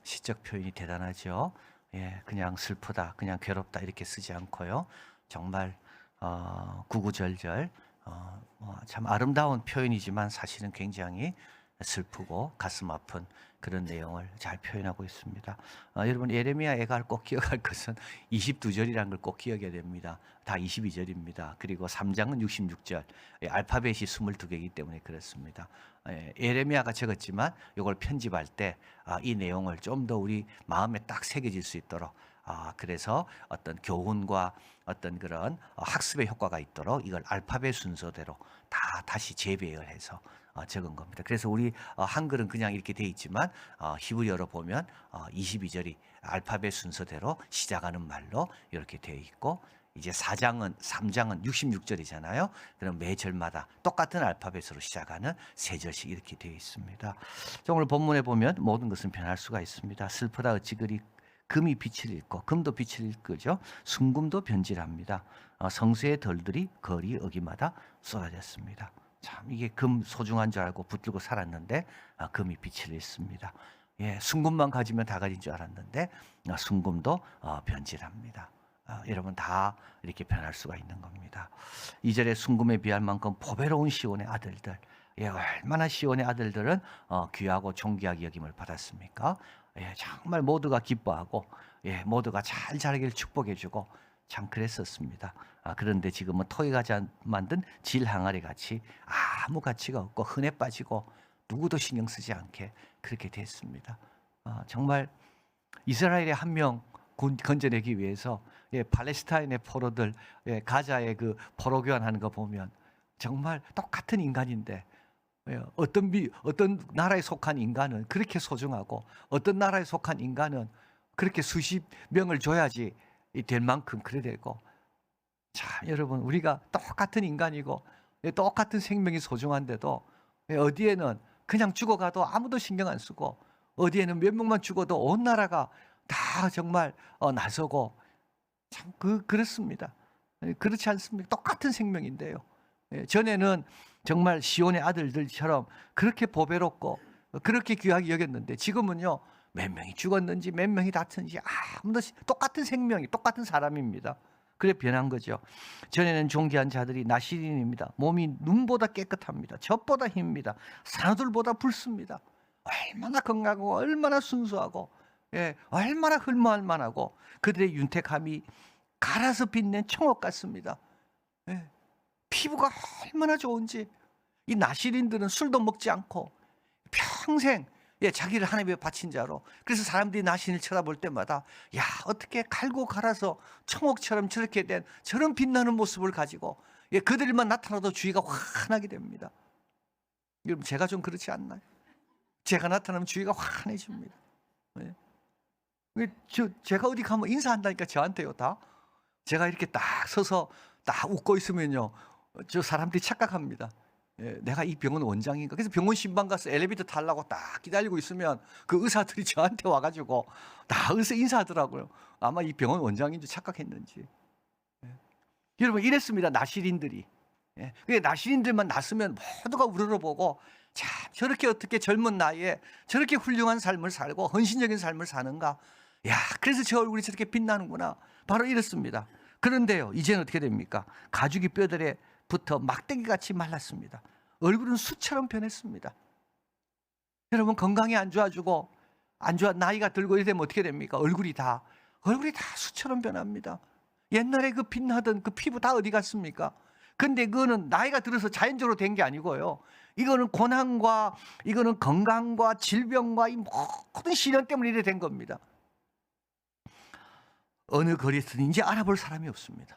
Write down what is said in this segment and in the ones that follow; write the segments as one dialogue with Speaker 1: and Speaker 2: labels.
Speaker 1: 시적 표현이 대단하죠. 예, 그냥 슬프다, 그냥 괴롭다 이렇게 쓰지 않고요. 정말 구구절절 참 아름다운 표현이지만 사실은 굉장히 슬프고 가슴 아픈 그런 내용을 잘 표현하고 있습니다. 여러분 예레미야 애가 꼭 기억할 것은 22절이라는 걸 꼭 기억해야 됩니다. 다 22절입니다. 그리고 3장은 66절. 알파벳이 22개이기 때문에 그렇습니다. 예레미야가 적었지만 이걸 편집할 때 이 내용을 좀 더 우리 마음에 딱 새겨질 수 있도록 그래서 어떤 교훈과 어떤 그런 학습의 효과가 있도록 이걸 알파벳 순서대로 다시 재배열 해서 적은 겁니다. 그래서 우리 한글은 그냥 이렇게 돼 있지만 히브리어로 보면 22절이 알파벳 순서대로 시작하는 말로 이렇게 되어 있고 이제 3장은 66절이잖아요. 그럼 매 절마다 똑같은 알파벳으로 시작하는 세 절씩 이렇게 되어 있습니다. 오늘 본문에 보면 모든 것은 변할 수가 있습니다. 슬프다 어찌 그리 금이 빛을 잃고 금도 빛을 잃고죠. 순금도 변질합니다. 성수의 덜들이 거리 어기마다 쏟아졌습니다. 참 이게 금 소중한 줄 알고 붙들고 살았는데 금이 빛을 잃습니다. 예, 순금만 가지면 다 가진 줄 알았는데 순금도 변질합니다. 여러분 다 이렇게 변할 수가 있는 겁니다. 2절에 순금에 비할 만큼 보배로운 시온의 아들들, 예, 얼마나 시온의 아들들은 귀하고 존귀하게 여김을 받았습니까? 예, 정말 모두가 기뻐하고 모두가 잘 자라기를 축복해주고 참 그랬었습니다. 그런데 지금은 토이가 만든 질 항아리 같이 아무 가치가 없고 흔해 빠지고 누구도 신경 쓰지 않게 그렇게 됐습니다. 정말 이스라엘의 한 명 건져내기 위해서 팔레스타인의 포로들 가자의 그 포로 교환하는 거 보면 정말 똑같은 인간인데 어떤 나라에 속한 인간은 그렇게 소중하고 어떤 나라에 속한 인간은 그렇게 수십 명을 줘야지 될 만큼 그래 되고 자 여러분 우리가 똑같은 인간이고 똑같은 생명이 소중한데도 어디에는 그냥 죽어가도 아무도 신경 안 쓰고 어디에는 몇 명만 죽어도 온 나라가 다 정말 나서고 참 그렇습니다. 그렇지 않습니까? 똑같은 생명인데요. 전에는 정말 시온의 아들들처럼 그렇게 보배롭고 그렇게 귀하게 여겼는데 지금은요 몇 명이 죽었는지 몇 명이 다쳤는지 아무도 똑같은 생명이 똑같은 사람입니다. 그래 변한 거죠. 전에는 존귀한 자들이 나시린입니다. 몸이 눈보다 깨끗합니다. 젖보다 힙니다. 산호들보다 붉습니다. 얼마나 건강하고 얼마나 순수하고 얼마나 흠모할 만하고 그들의 윤택함이 갈아서 빛낸 청옥 같습니다. 피부가 얼마나 좋은지 이 나시린들은 술도 먹지 않고 평생 자기를 하나님에 바친 자로 그래서 사람들이 나시린을 쳐다볼 때마다 야 어떻게 갈고 갈아서 청옥처럼 저렇게 된 저런 빛나는 모습을 가지고 그들만 나타나도 주의가 환하게 됩니다. 여러분 제가 좀 그렇지 않나요? 제가 나타나면 주의가 환해집니다. 제가 어디 가면 인사한다니까 저한테요 다. 제가 이렇게 딱 서서 딱 웃고 있으면요 저 사람들이 착각합니다. 내가 이 병원 원장인가. 그래서 병원 신방 가서 엘리베이터 타려고 딱 기다리고 있으면 그 의사들이 저한테 와가지고 다 의사 인사하더라고요. 아마 이 병원 원장인 줄 착각했는지. 여러분 이랬습니다. 나시린들이. 나시린들만 났으면 모두가 우러러보고 참 저렇게 어떻게 젊은 나이에 저렇게 훌륭한 삶을 살고 헌신적인 삶을 사는가. 야 그래서 저 얼굴이 저렇게 빛나는구나. 바로 이렇습니다. 그런데요 이제는 어떻게 됩니까? 가죽이 뼈들에 붙어 막대기같이 말랐습니다. 얼굴은 숯처럼 변했습니다. 여러분 건강이 안 좋아지고 나이가 들고 이래 되면 어떻게 됩니까? 얼굴이 다 숯처럼 변합니다. 옛날에 그 빛나던 그 피부 다 어디 갔습니까? 근데 그거는 나이가 들어서 자연적으로 된 게 아니고요. 이거는 고난과 이거는 건강과 질병과 이 모든 시련 때문에 이래 된 겁니다. 어느 거리에서든지 알아볼 사람이 없습니다.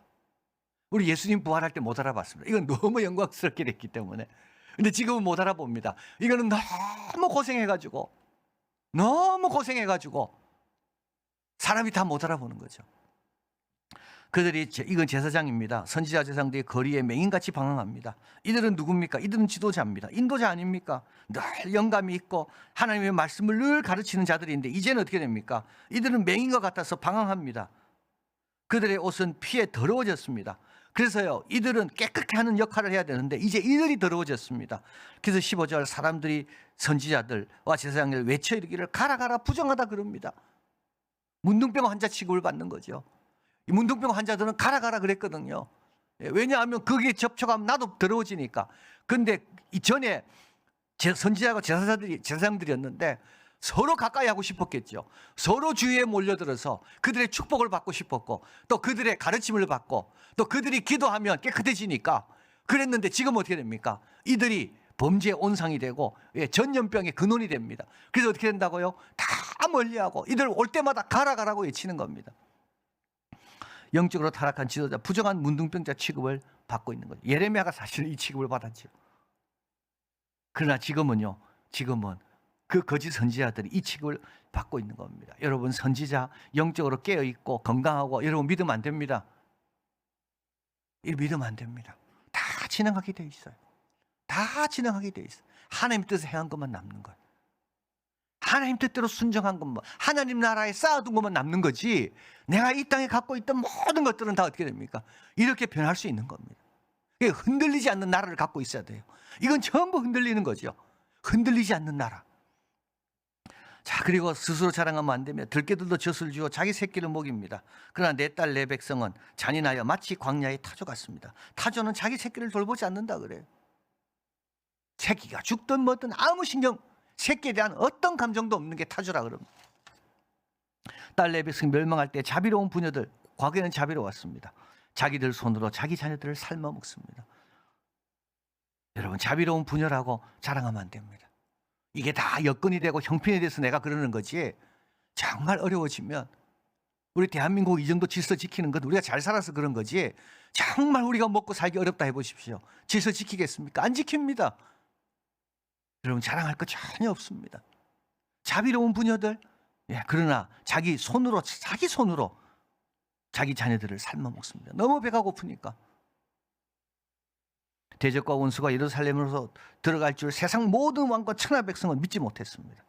Speaker 1: 우리 예수님 부활할 때 못 알아봤습니다. 이건 너무 영광스럽게 됐기 때문에. 근데 지금은 못 알아봅니다. 이거는 너무 고생해가지고 사람이 다 못 알아보는 거죠. 그들이 이건 제사장입니다. 선지자 제사장들이 거리에 맹인같이 방황합니다. 이들은 누굽니까? 이들은 지도자입니다. 인도자 아닙니까? 늘 영감이 있고 하나님의 말씀을 늘 가르치는 자들인데 이제는 어떻게 됩니까? 이들은 맹인과 같아서 방황합니다. 그들의 옷은 피에 더러워졌습니다. 그래서요, 이들은 깨끗게 하는 역할을 해야 되는데 이제 이들이 더러워졌습니다. 그래서 15절 사람들이 선지자들과 제사장을 외쳐 이르기를 가라 가라 부정하다 그럽니다. 문둥병 환자 취급을 받는 거죠. 이 문둥병 환자들은 가라 가라 그랬거든요. 왜냐하면 거기에 접촉하면 나도 더러워지니까. 근데 이전에 선지자가 제사장들이었는데 서로 가까이 하고 싶었겠죠. 서로 주위에 몰려들어서 그들의 축복을 받고 싶었고 또 그들의 가르침을 받고 또 그들이 기도하면 깨끗해지니까 그랬는데 지금 어떻게 됩니까? 이들이 범죄의 온상이 되고 전염병의 근원이 됩니다. 그래서 어떻게 된다고요? 다 멀리하고 이들 올 때마다 가라 가라고 외치는 겁니다. 영적으로 타락한 지도자, 부정한 문둥병자 취급을 받고 있는 거죠. 예레미야가 사실 이 취급을 받았죠. 그러나 지금은 그 거짓 선지자들이 이 취급을 받고 있는 겁니다. 여러분, 선지자 영적으로 깨어있고 건강하고 여러분 믿으면 안 됩니다. 믿으면 안 됩니다. 다 진행하게 돼 있어요. 다 진행하게 돼 있어요. 하나님 뜻에 행한 것만 남는 거예요. 하나님 뜻대로 순종한 것만, 하나님 나라에 쌓아둔 것만 남는 거지, 내가 이 땅에 갖고 있던 모든 것들은 다 어떻게 됩니까? 이렇게 변할 수 있는 겁니다. 흔들리지 않는 나라를 갖고 있어야 돼요. 이건 전부 흔들리는 거죠. 흔들리지 않는 나라. 자, 그리고 스스로 자랑하면 안 되며 들깨들도 젖을 주어 자기 새끼를 먹입니다. 그러나 내 딸 내 백성은 잔인하여 마치 광야의 타조 같습니다. 타조는 자기 새끼를 돌보지 않는다 그래요. 새끼가 죽든 뭐든 아무 신경, 새끼에 대한 어떤 감정도 없는 게 타조라 그럽니다. 딸 내 백성 멸망할 때 자비로운 부녀들, 과거에는 자비로웠습니다. 자기들 손으로 자기 자녀들을 삶아 먹습니다. 여러분, 자비로운 부녀라고 자랑하면 안 됩니다. 이게 다 여건이 되고 형편이 돼서 내가 그러는 거지, 정말 어려워지면 우리 대한민국 이 정도 질서 지키는 건 우리가 잘 살아서 그런 거지, 정말 우리가 먹고 살기 어렵다 해보십시오. 질서 지키겠습니까? 안 지킵니다. 여러분, 자랑할 거 전혀 없습니다. 자비로운 부녀들, 그러나 자기 손으로 자기 자녀들을 삶아 먹습니다. 너무 배가 고프니까. 대적과 원수가 예루살렘으로 들어갈 줄 세상 모든 왕과 천하 백성은 믿지 못했습니다.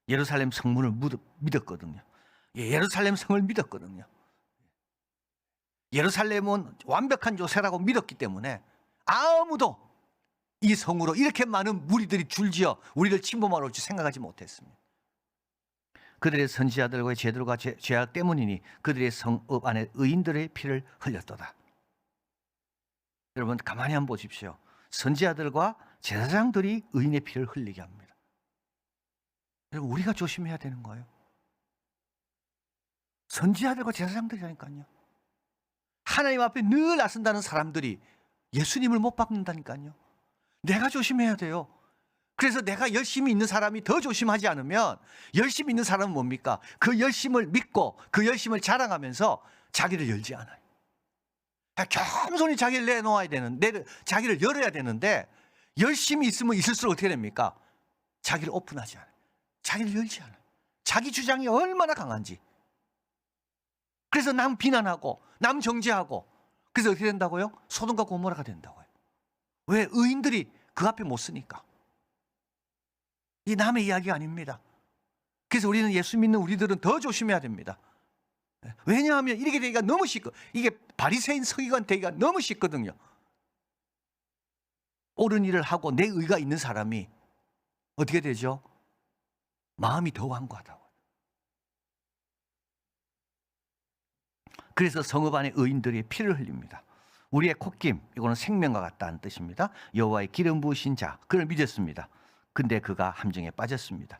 Speaker 1: 예루살렘 성문을 믿었거든요. 예루살렘 성을 믿었거든요. 예루살렘은 완벽한 요새라고 믿었기 때문에 아무도 이 성으로 이렇게 많은 무리들이 줄지어 우리를 침범하러 올 줄 생각하지 못했습니다. 그들의 선지자들과의 죄들과 죄악 때문이니 그들의 성읍 안에 의인들의 피를 흘렸도다. 여러분, 가만히 한번 보십시오. 선지자들과 제사장들이 의인의 피를 흘리게 합니다. 여러분, 우리가 조심해야 되는 거예요. 선지자들과 제사장들이라니까요. 하나님 앞에 늘 나선다는 사람들이 예수님을 못 받는다니까요. 내가 조심해야 돼요. 그래서 내가 열심히 있는 사람이 더 조심하지 않으면, 열심히 있는 사람은 뭡니까? 그 열심을 믿고 그 열심을 자랑하면서 자기를 열지 않아요. 겸손히 자기를 내놓아야 되는데, 자기를 열어야 되는데, 열심히 있으면 있을수록 어떻게 됩니까? 자기를 오픈하지 않아요. 자기를 열지 않아요. 자기 주장이 얼마나 강한지. 그래서 남 비난하고 남 정죄하고, 그래서 어떻게 된다고요? 소돔과 고모라가 된다고요. 왜? 의인들이 그 앞에 못 서니까. 이 남의 이야기가 아닙니다. 그래서 우리는, 예수 믿는 우리들은 더 조심해야 됩니다. 왜냐하면 이렇게 되기가 너무 쉽고, 이게 바리새인 서기관 되기가 너무 쉽거든요. 옳은 일을 하고 내 의가 있는 사람이 어떻게 되죠? 마음이 더 완고하다고. 그래서 성읍 안에 의인들이 피를 흘립니다. 우리의 콧김, 이거는 생명과 같다는 뜻입니다. 여호와의 기름 부으신 자, 그를 믿었습니다. 근데 그가 함정에 빠졌습니다.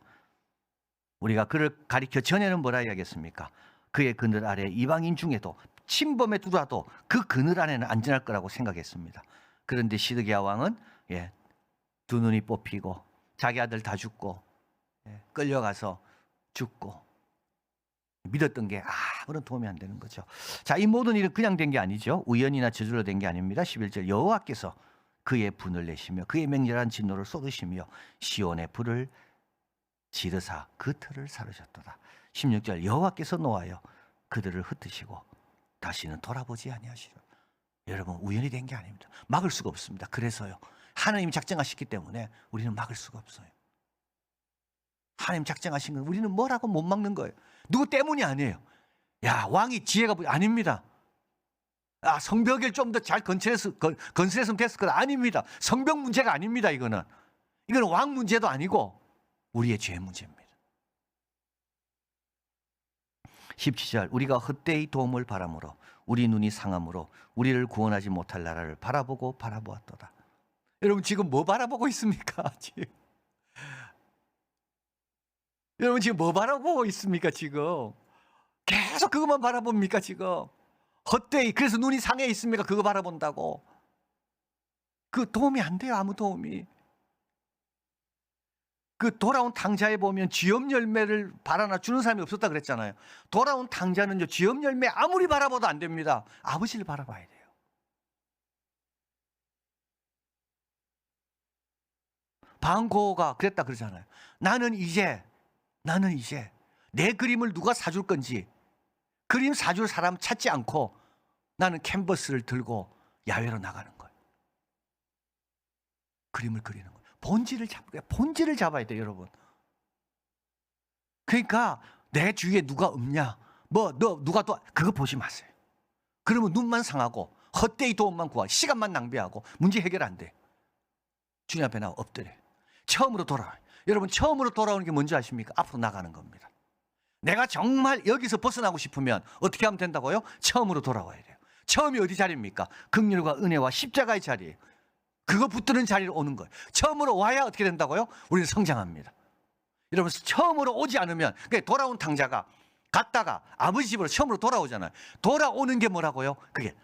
Speaker 1: 우리가 그를 가리켜 전에는 뭐라 이야기했습니까? 그의 그늘 아래 이방인 중에도 침범에 들어와도 그 그늘 안에는 안전할 거라고 생각했습니다. 그런데 시드기야 왕은 두 눈이 뽑히고 자기 아들 다 죽고 끌려가서 죽고 믿었던 게 아무런 도움이 안 되는 거죠. 자, 이 모든 일은 그냥 된 게 아니죠. 우연이나 저절로 된 게 아닙니다. 11절 여호와께서 그의 분을 내시며 그의 맹렬한 진노를 쏟으시며 시온의 불을 지르사 그 틀을 사르셨도다. 16절 여호와께서 노하여 그들을 흩으시고 다시는 돌아보지 아니하시리라. 여러분, 우연이 된 게 아닙니다. 막을 수가 없습니다. 그래서요, 하나님이 작정하셨기 때문에 우리는 막을 수가 없어요. 하나님 작정하신 건 우리는 뭐라고 못 막는 거예요. 누구 때문이 아니에요. 야, 왕이 지혜가 아닙니다. 성벽을 좀 더 잘 건설했으면 됐을 것 아닙니다. 성벽 문제가 아닙니다. 이거는 왕 문제도 아니고 우리의 죄 문제입니다. 17절 우리가 헛되이 도움을 바람으로 우리 눈이 상함으로 우리를 구원하지 못할 나라를 바라보았도다. 여러분 지금 뭐 바라보고 있습니까? 여러분 지금 뭐 바라보고 있습니까? 지금 계속 그것만 바라봅니까? 지금 헛되이 그래서 눈이 상해 있습니까? 그거 바라본다고 그 도움이 안 돼요. 아무 도움이. 그 돌아온 탕자에 보면 쥐염 열매를 바라나 주는 사람이 없었다 그랬잖아요. 돌아온 탕자는요 쥐염 열매 아무리 바라봐도 안 됩니다. 아버지를 바라봐야 돼요. 방고가 그랬다 그러잖아요. 나는 이제 내 그림을 누가 사줄 건지 그림 사줄 사람 찾지 않고 나는 캔버스를 들고 야외로 나가는 거예요. 그림을 그리는 거예요. 본질을 잡아야 돼요, 여러분. 그러니까 내 주위에 누가 없냐, 누가 또 그거 보지 마세요. 그러면 눈만 상하고 헛되이 도움만 구하고 시간만 낭비하고 문제 해결 안 돼. 주님 앞에 나와 엎드려. 처음으로 돌아와요. 여러분 처음으로 돌아오는 게 뭔지 아십니까? 앞으로 나가는 겁니다. 내가 정말 여기서 벗어나고 싶으면 어떻게 하면 된다고요? 처음으로 돌아와야 돼요. 처음이 어디 자리입니까? 긍휼과 은혜와 십자가의 자리예요. 그거 붙드는 자리로 오는 거예요. 처음으로 와야 어떻게 된다고요? 우리는 성장합니다. 여러분 처음으로 오지 않으면 그러니까 돌아온 탕자가 갔다가 아버지 집으로 처음으로 돌아오잖아요. 돌아오는 게 뭐라고요? 그게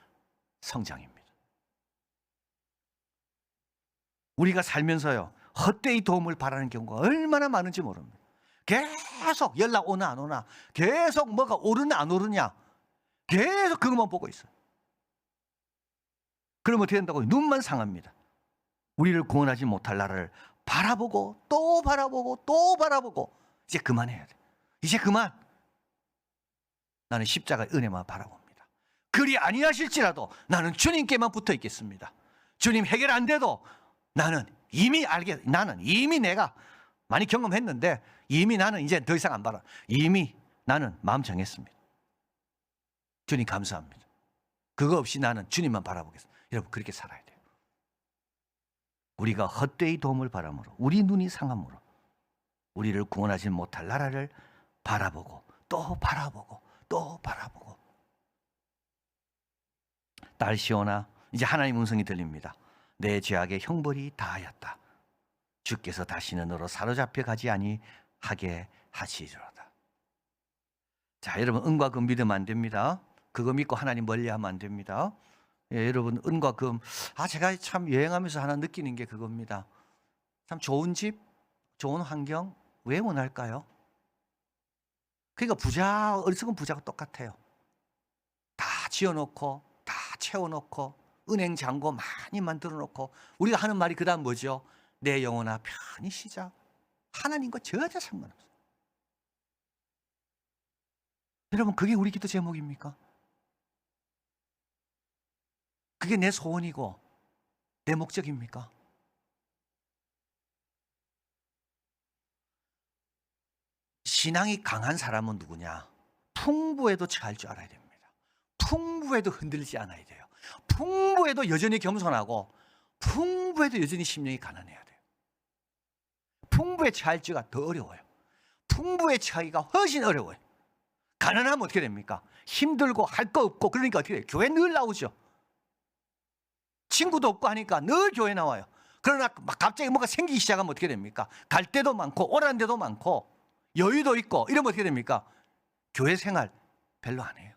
Speaker 1: 성장입니다. 우리가 살면서요 헛되이 도움을 바라는 경우가 얼마나 많은지 모릅니다. 계속 연락 오나 안 오나, 계속 뭐가 오르나 안 오르냐, 계속 그것만 보고 있어요. 그러면 어떻게 된다고요? 눈만 상합니다. 우리를 구원하지 못할 나라를 바라보고 또 바라보고 또 바라보고 이제 그만해야 돼. 이제 그만. 나는 십자가의 은혜만 바라봅니다. 그리 아니하실지라도 나는 주님께만 붙어 있겠습니다. 주님 해결 안 돼도 나는 이미 내가 많이 경험했는데 이미 나는 이제 더 이상 안 바라. 이미 나는 마음 정했습니다. 주님 감사합니다. 그거 없이 나는 주님만 바라보겠습니다. 여러분 그렇게 살아야 돼요. 우리가 헛되이 도움을 바람으로 우리 눈이 상함으로 우리를 구원하지 못할 나라를 바라보고 또 바라보고 또 바라보고. 딸 시온아 이제 하나님 음성이 들립니다. 내 죄악의 형벌이 다하였다. 주께서 다시는 너로 사로잡혀 가지 아니하게 하시리로다. 자 여러분 은과 금 믿으면 안 됩니다. 그거 믿고 하나님 멀리하면 안 됩니다. 예, 여러분 은과 금 제가 참 여행하면서 하나 느끼는 게 그겁니다. 참 좋은 집, 좋은 환경 왜 원할까요? 그러니까 어리석은 부자가 똑같아요. 다 지어놓고 다 채워놓고 은행 잔고 많이 만들어놓고 우리가 하는 말이 그 다음 뭐죠? 내 영혼아 편히 쉬자. 하나님과 전혀 상관없어요. 여러분 그게 우리 기도 제목입니까? 그게 내 소원이고 내 목적입니까? 신앙이 강한 사람은 누구냐? 풍부에도 처할 줄 알아야 됩니다. 풍부에도 흔들리지 않아야 돼요. 풍부에도 여전히 겸손하고 풍부에도 여전히 심령이 가난해야 돼요. 풍부에 처할지가 더 어려워요. 풍부에 처하기가 훨씬 어려워요. 가난하면 어떻게 됩니까? 힘들고 할 거 없고 그러니까 어떻게 돼요? 교회 늘 나오죠. 친구도 없고 하니까 늘 교회 나와요. 그러나 막 갑자기 뭐가 생기기 시작하면 어떻게 됩니까? 갈 데도 많고 오라는 데도 많고 여유도 있고 이러면 어떻게 됩니까? 교회 생활 별로 안 해요.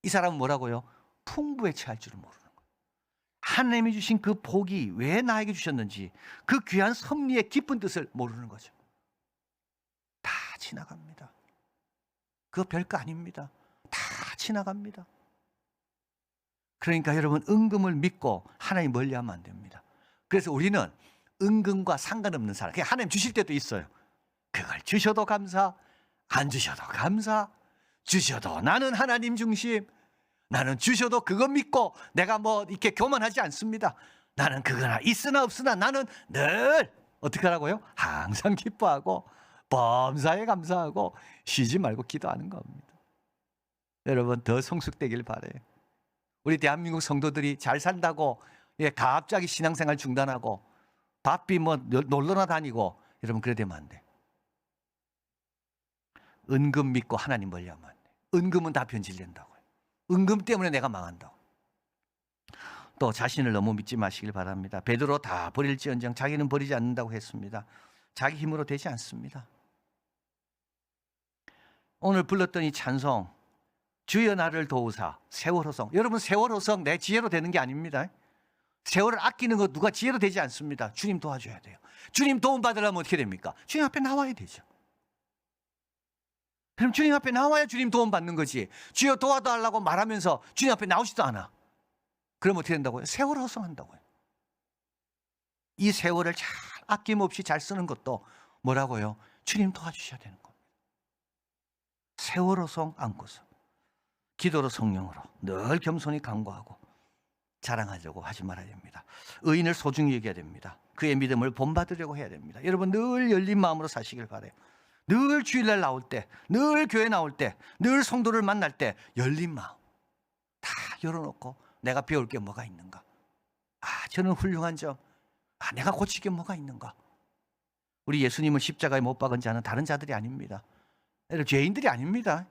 Speaker 1: 이 사람은 뭐라고요? 풍부에 처할 줄을 모르는 거예요. 하나님이 주신 그 복이 왜 나에게 주셨는지 그 귀한 섭리의 깊은 뜻을 모르는 거죠. 다 지나갑니다. 그거 별거 아닙니다. 다 지나갑니다. 그러니까 여러분 은금을 믿고 하나님 멀리하면 안 됩니다. 그래서 우리는 은금과 상관없는 사람, 그냥 하나님 주실 때도 있어요. 그걸 주셔도 감사, 안 주셔도 감사, 주셔도 나는 하나님 중심, 나는 주셔도 그거 믿고 내가 뭐 이렇게 교만하지 않습니다. 나는 그거나 있으나 없으나 나는 늘 어떻게 하라고요? 항상 기뻐하고 범사에 감사하고 쉬지 말고 기도하는 겁니다. 여러분 더 성숙되길 바라요. 우리 대한민국 성도들이 잘 산다고 갑자기 신앙생활 중단하고 바삐 뭐 놀러나 다니고 여러분 그래 되면 안 돼. 은금 믿고 하나님 멀리하면 안 돼. 은금은 다 변질된다고요. 은금 때문에 내가 망한다고. 또 자신을 너무 믿지 마시길 바랍니다. 베드로 다 버릴지언정 자기는 버리지 않는다고 했습니다. 자기 힘으로 되지 않습니다. 오늘 불렀던 이 찬송 주여 나를 도우사 세월호성, 여러분 세월호성 내 지혜로 되는 게 아닙니다. 세월을 아끼는 거 누가 지혜로 되지 않습니다. 주님 도와줘야 돼요. 주님 도움 받으려면 어떻게 됩니까? 주님 앞에 나와야 되죠. 그럼 주님 앞에 나와야 주님 도움 받는 거지. 주여 도와달라고 말하면서 주님 앞에 나오지도 않아. 그럼 어떻게 된다고요? 세월을 허송한다고요. 이 세월을 잘 아낌없이 잘 쓰는 것도 뭐라고요? 주님 도와주셔야 되는 겁니다. 세월 허송 안고서 기도로 성령으로 늘 겸손히 간구하고 자랑하려고 하지 말아야 됩니다. 의인을 소중히 여겨야 됩니다. 그의 믿음을 본받으려고 해야 됩니다. 여러분 늘 열린 마음으로 사시길 바라요. 늘 주일날 나올 때, 늘 교회 나올 때, 늘 성도를 만날 때 열린 마음 다 열어놓고 내가 배울 게 뭐가 있는가? 저는 훌륭한 점, 내가 고칠 게 뭐가 있는가? 우리 예수님은 십자가에 못 박은 자는 다른 자들이 아닙니다. 죄인들이 아닙니다.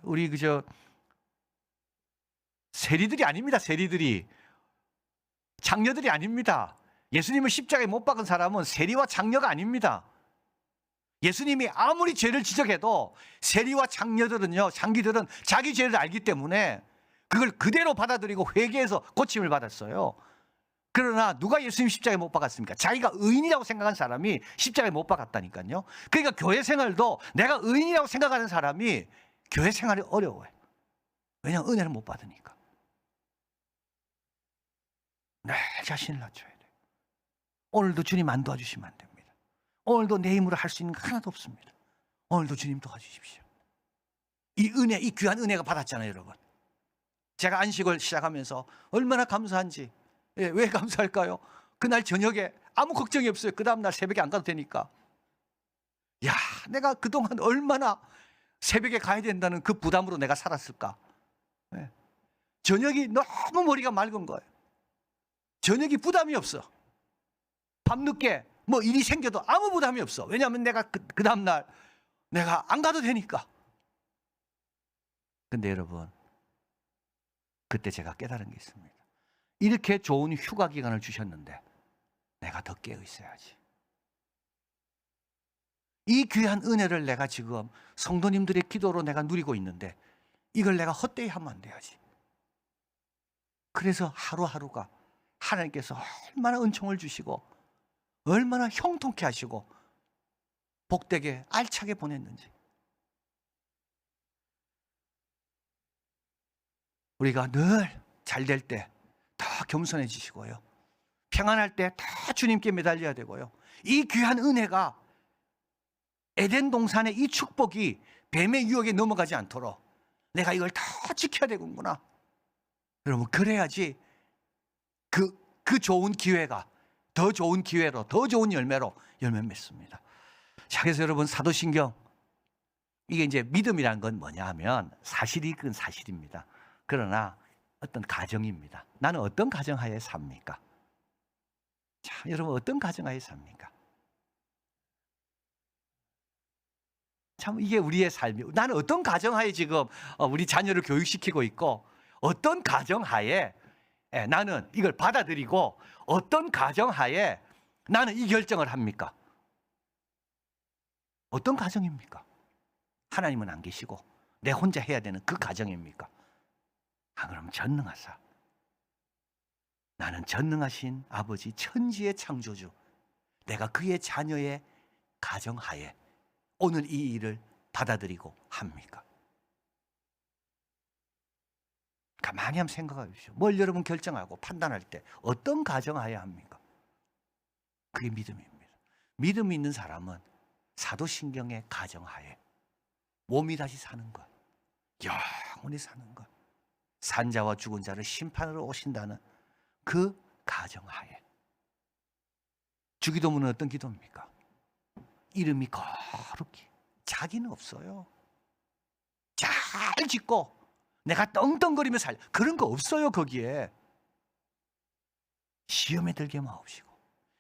Speaker 1: 우리 세리들이 아닙니다. 세리들이 장녀들이 아닙니다. 예수님을 십자가에 못 박은 사람은 세리와 장녀가 아닙니다. 예수님이 아무리 죄를 지적해도 세리와 장녀들은요, 장기들은 자기 죄를 알기 때문에 그걸 그대로 받아들이고 회개해서 고침을 받았어요. 그러나 누가 예수님 십자가에 못 박았습니까? 자기가 의인이라고 생각한 사람이 십자가에 못 박았다니까요. 그러니까 교회 생활도 내가 의인이라고 생각하는 사람이 교회 생활이 어려워요. 왜냐하면 은혜를 못 받으니까. 늘 자신을 낮춰야 돼요. 오늘도 주님 안 도와주시면 안 됩니다. 오늘도 내 힘으로 할 수 있는 거 하나도 없습니다. 오늘도 주님 도와주십시오. 이 은혜, 이 귀한 은혜가 받았잖아요, 여러분. 제가 안식을 시작하면서 얼마나 감사한지. 왜 감사할까요? 그날 저녁에 아무 걱정이 없어요. 그 다음날 새벽에 안 가도 되니까. 내가 그동안 얼마나 새벽에 가야 된다는 그 부담으로 내가 살았을까. 저녁이 너무 머리가 맑은 거예요. 저녁이 부담이 없어. 밤늦게 뭐 일이 생겨도 아무 부담이 없어. 왜냐하면 내가 그 다음날 내가 안 가도 되니까. 근데 여러분, 그때 제가 깨달은 게 있습니다. 이렇게 좋은 휴가 기간을 주셨는데 내가 더 깨어 있어야지. 이 귀한 은혜를 내가 지금 성도님들의 기도로 내가 누리고 있는데 이걸 내가 헛되이 하면 안 돼야지. 그래서 하루하루가 하나님께서 얼마나 은총을 주시고 얼마나 형통케 하시고 복되게 알차게 보냈는지. 우리가 늘 잘 될 때 더 겸손해지시고요. 평안할 때 더 주님께 매달려야 되고요. 이 귀한 은혜가 에덴 동산의 이 축복이 뱀의 유혹에 넘어가지 않도록 내가 이걸 더 지켜야 되겠구나. 여러분 그래야지 그 좋은 기회가 더 좋은 기회로 더 좋은 열매로 열매 맺습니다. 자, 그래서 여러분 사도신경 이게 이제 믿음이란 건 뭐냐 하면 사실이 그건 사실입니다. 그러나 어떤 가정입니다. 나는 어떤 가정하에 삽니까? 자, 여러분 어떤 가정하에 삽니까? 참 이게 우리의 삶이. 나는 어떤 가정하에 지금 우리 자녀를 교육시키고 있고 어떤 가정하에 나는 이걸 받아들이고 어떤 가정하에 나는 이 결정을 합니까? 어떤 가정입니까? 하나님은 안 계시고 내 혼자 해야 되는 그 가정입니까? 그럼 전능하사 나는 전능하신 아버지 천지의 창조주 내가 그의 자녀의 가정하에 오늘 이 일을 받아들이고 합니까? 가만히 한번 생각해 보십시오. 뭘 여러분 결정하고 판단할 때 어떤 가정하에 합니까? 그게 믿음입니다. 믿음이 있는 사람은 사도신경의 가정하에 몸이 다시 사는 것, 영원히 사는 것, 산자와 죽은 자를 심판으로 오신다는 그 가정하에. 주기도문은 어떤 기도입니까? 이름이 거룩히, 자기는 없어요. 잘 짓고 내가 떵떵거리며 그런 거 없어요. 거기에 시험에 들게 마옵시고.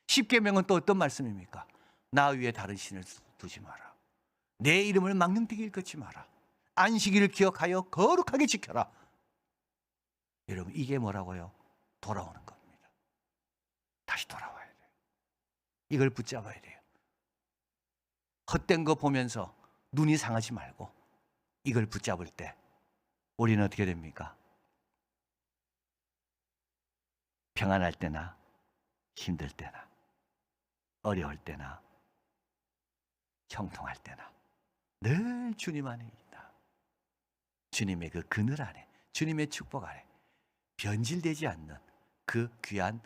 Speaker 1: 십계명은 또 어떤 말씀입니까? 나 위에 다른 신을 두지 마라. 내 이름을 망령되게 일컫지 마라. 안식일을 기억하여 거룩하게 지켜라. 여러분, 이게 뭐라고요? 돌아오는 겁니다. 다시 돌아와야 돼요. 이걸 붙잡아야 돼요. 헛된 거 보면서 눈이 상하지 말고 이걸 붙잡을 때 우리는 어떻게 됩니까? 평안할 때나 힘들 때나 어려울 때나 형통할 때나 늘 주님 안에 있다. 주님의 그 그늘 안에, 주님의 축복 안에 변질되지 않는 그 귀한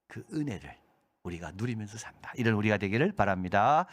Speaker 1: 그 은혜를 우리가 누리면서 산다. 이런 우리가 되기를 바랍니다.